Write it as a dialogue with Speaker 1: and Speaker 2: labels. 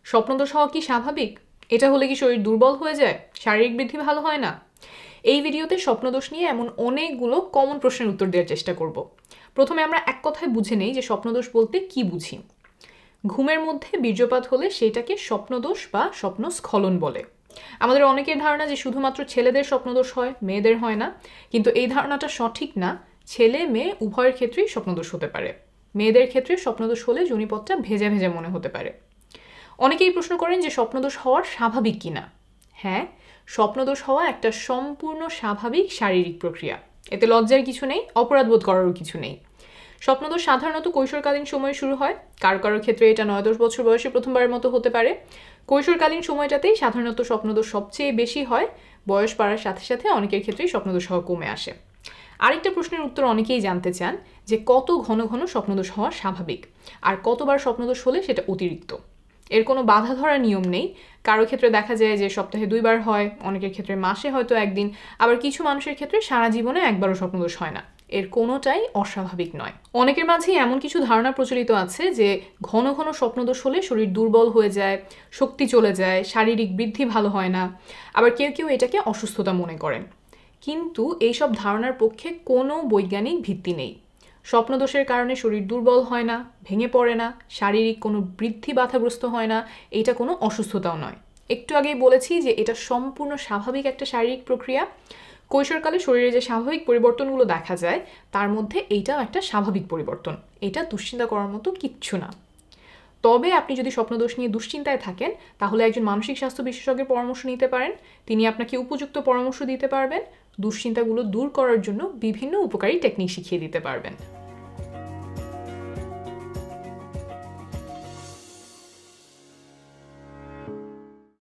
Speaker 1: স্বপ্নদোষ হওয়া কি স্বাভাবিক? এটা হলে কি শরীর দুর্বল হয়ে যায়, শারীরিক বৃদ্ধি ভালো হয় না? এই ভিডিওতে স্বপ্নদোষ নিয়ে এমন অনেকগুলো কমন প্রশ্নের উত্তর দেওয়ার চেষ্টা করব। প্রথমে আমরা এক কথায় বুঝে নেই যে স্বপ্নদোষ বলতে কি বুঝি। ঘুমের মধ্যে বীর্যপাত হলে সেটাকে স্বপ্নদোষ বা স্বপ্নস্খলন বলে। আমাদের অনেকের ধারণা যে শুধুমাত্র ছেলেদের স্বপ্নদোষ হয়, মেয়েদের হয় না, কিন্তু এই ধারণাটা সঠিক না। ছেলে মেয়ে উভয়ের ক্ষেত্রেই স্বপ্নদোষ হতে পারে। মেয়েদের ক্ষেত্রে স্বপ্নদোষ হলে যোনিপথটা ভেজা ভেজা মনে হতে পারে। অনেকেই প্রশ্ন করেন যে স্বপ্নদোষ হওয়ার স্বাভাবিক কিনা। হ্যাঁ, স্বপ্নদোষ হওয়া একটা সম্পূর্ণ স্বাভাবিক শারীরিক প্রক্রিয়া। এতে লজ্জার কিছু নেই, অপরাধবোধ করারও কিছু নেই। স্বপ্নদোষ সাধারণত কৈশোরকালীন সময়ে শুরু হয়। কারো কারোর ক্ষেত্রে এটা 9-10 বছর বয়সে প্রথমবারের মতো হতে পারে। কৈশোরকালীন সময়টাতেই সাধারণত স্বপ্নদোষ সবচেয়ে বেশি হয়। বয়স বাড়ার সাথে সাথে অনেকের ক্ষেত্রেই স্বপ্নদোষ হওয়া কমে আসে। আরেকটা প্রশ্নের উত্তর অনেকেই জানতে চান যে কত ঘন ঘন স্বপ্নদোষ হওয়া স্বাভাবিক, আর কতবার স্বপ্নদোষ হলে সেটা অতিরিক্ত। এর কোনো বাধা ধরার নিয়ম নেই। কারো ক্ষেত্রে দেখা যায় যে সপ্তাহে 2 বার হয়, অনেকের ক্ষেত্রে মাসে হয়তো একদিন, আবার কিছু মানুষের ক্ষেত্রে সারা জীবনে একবারও স্বপ্নদোষ হয় না। এর কোনোটাই অস্বাভাবিক নয়। অনেকের মাঝেই এমন কিছু ধারণা প্রচলিত আছে যে ঘন ঘন স্বপ্নদোষ হলে শরীর দুর্বল হয়ে যায়, শক্তি চলে যায়, শারীরিক বৃদ্ধি ভালো হয় না। আবার কেউ কেউ এটাকে অসুস্থতা মনে করেন। কিন্তু এইসব ধারণার পক্ষে কোনো বৈজ্ঞানিক ভিত্তি নেই। স্বপ্নদোষের কারণে শরীর দুর্বল হয় না, ভেঙে পড়ে না, শারীরিক কোনো বৃদ্ধি বাধাগ্রস্ত হয় না, এটা কোনো অসুস্থতাও নয়। একটু আগেই বলেছি যে এটা সম্পূর্ণ স্বাভাবিক একটা শারীরিক প্রক্রিয়া। কৈশোরকালে শরীরে যে স্বাভাবিক পরিবর্তনগুলো দেখা যায় তার মধ্যে এইটাও একটা স্বাভাবিক পরিবর্তন। এটা দুশ্চিন্তা করার মতো কিচ্ছু না। তবে আপনি যদি স্বপ্নদোষ নিয়ে দুশ্চিন্তায় থাকেন, তাহলে একজন মানসিক স্বাস্থ্য বিশেষজ্ঞের পরামর্শ নিতে পারেন। তিনি আপনাকে উপযুক্ত পরামর্শ দিতে পারবেন, দুশ্চিন্তাগুলো দূর করার জন্য বিভিন্ন উপকারী টেকনিক শিখিয়ে দিতে পারবেন।